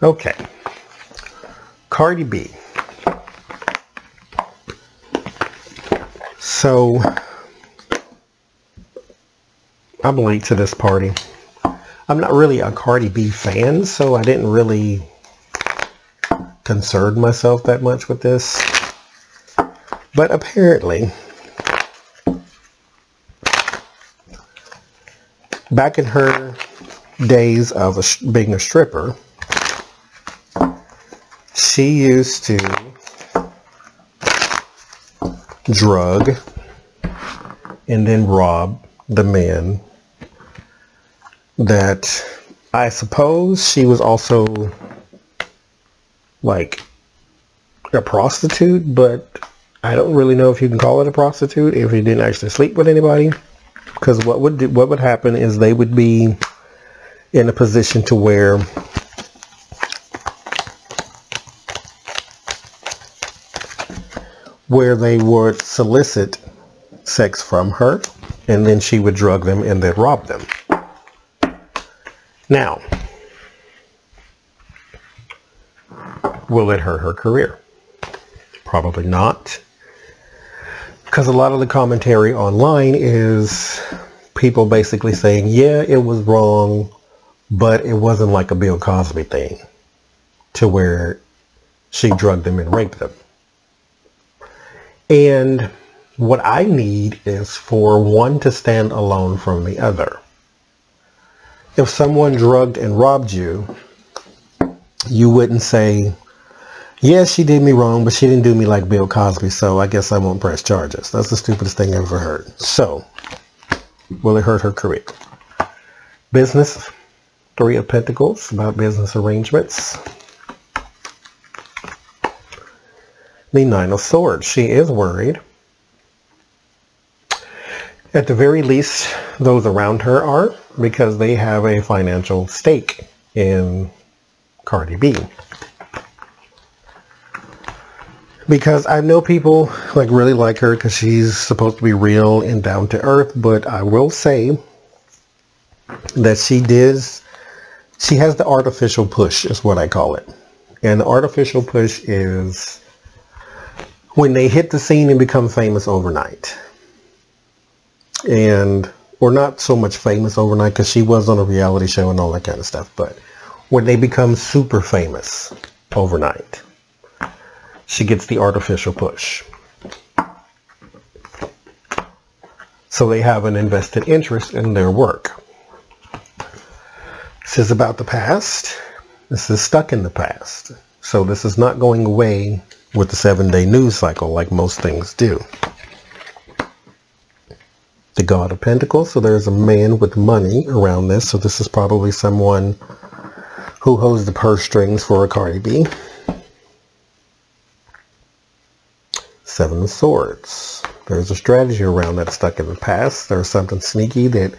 Okay. Cardi B. So, I'm late to this party. I'm not really a Cardi B fan, so I didn't really concern myself that much with this. But apparently, back in her days of being a stripper, she used to drug and then rob the men that I suppose she was also like a prostitute, but I don't really know if you can call it a prostitute if you didn't actually sleep with anybody. Because what would happen is they would be in a position to where they would solicit sex from her, and then she would drug them and then rob them. Now, will it hurt her career? Probably not. Because a lot of the commentary online is people basically saying, yeah, it was wrong, but it wasn't like a Bill Cosby thing to where she drugged them and raped them. And what I need is for one to stand alone from the other. If someone drugged and robbed you, you wouldn't say, yeah, she did me wrong, but she didn't do me like Bill Cosby, so I guess I won't press charges. That's the stupidest thing I've ever heard. So, will it hurt her career? Business, Three of Pentacles, about business arrangements. The Nine of Swords, she is worried. At the very least, those around her are, because they have a financial stake in Cardi B. Because I know people really like her because she's supposed to be real and down to earth, but I will say that she has the artificial push is what I call it. And the artificial push is when they hit the scene and become famous overnight. Or not so much famous overnight because she was on a reality show and all that kind of stuff, but when they become super famous overnight, she gets the artificial push. So they have an invested interest in their work. This is about the past. This is stuck in the past. So this is not going away with the 7-day news cycle like most things do. The God of Pentacles. So there's a man with money around this. So this is probably someone who holds the purse strings for a Cardi B. Seven of Swords. There's a strategy around that stuck in the past. There's something sneaky that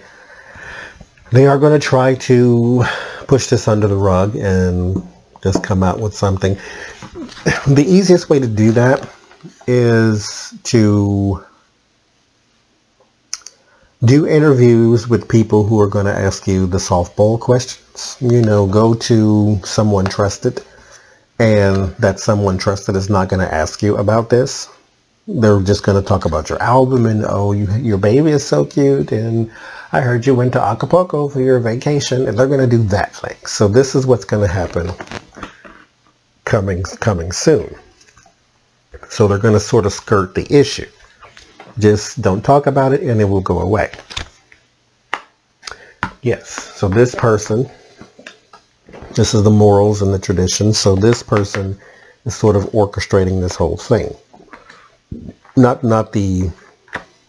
they are going to try to push this under the rug and just come out with something. The easiest way to do that is to do interviews with people who are going to ask you the softball questions. You know, go to someone trusted, and that someone trusted is not going to ask you about this. They're just going to talk about your album and, oh, your baby is so cute, and I heard you went to Acapulco for your vacation, and they're going to do that thing. So this is what's going to happen coming soon. So they're going to sort of skirt the issue. Just don't talk about it and it will go away. Yes, so this person, this is the morals and the traditions. So this person is sort of orchestrating this whole thing. Not the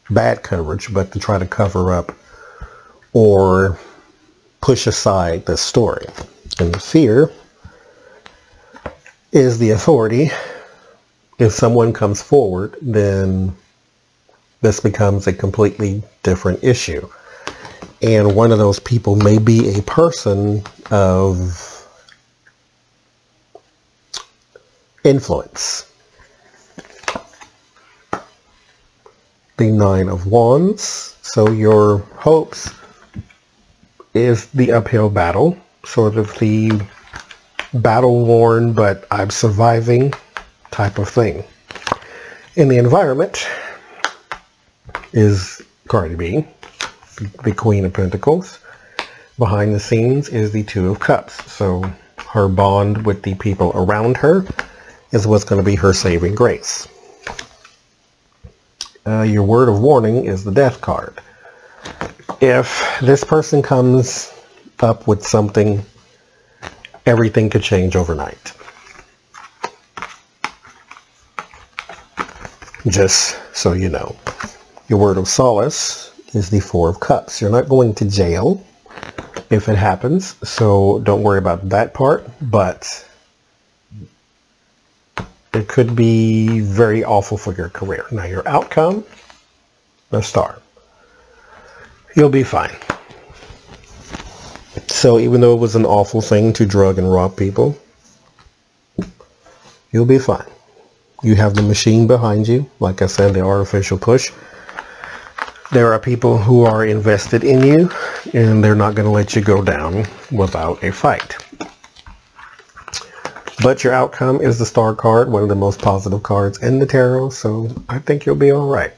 bad coverage, but to try to cover up or push aside the story. And the fear is the authority. If someone comes forward, then this becomes a completely different issue. And one of those people may be a person of influence. The Nine of Wands. So your hopes is the uphill battle, sort of the battle worn, but I'm surviving type of thing. In the environment is Cardi B, the Queen of Pentacles. Behind the scenes is the Two of Cups. So her bond with the people around her is what's going to be her saving grace. Your word of warning is the Death card. If this person comes up with something, everything could change overnight. Just so you know. Your word of solace is the Four of Cups. You're not going to jail if it happens, so don't worry about that part, but it could be very awful for your career. Now your outcome, the Star. You'll be fine. So even though it was an awful thing to drug and rob people, you'll be fine. You have the machine behind you. Like I said, the artificial push. There are people who are invested in you, and they're not going to let you go down without a fight. But your outcome is the Star card, one of the most positive cards in the tarot, so I think you'll be all right.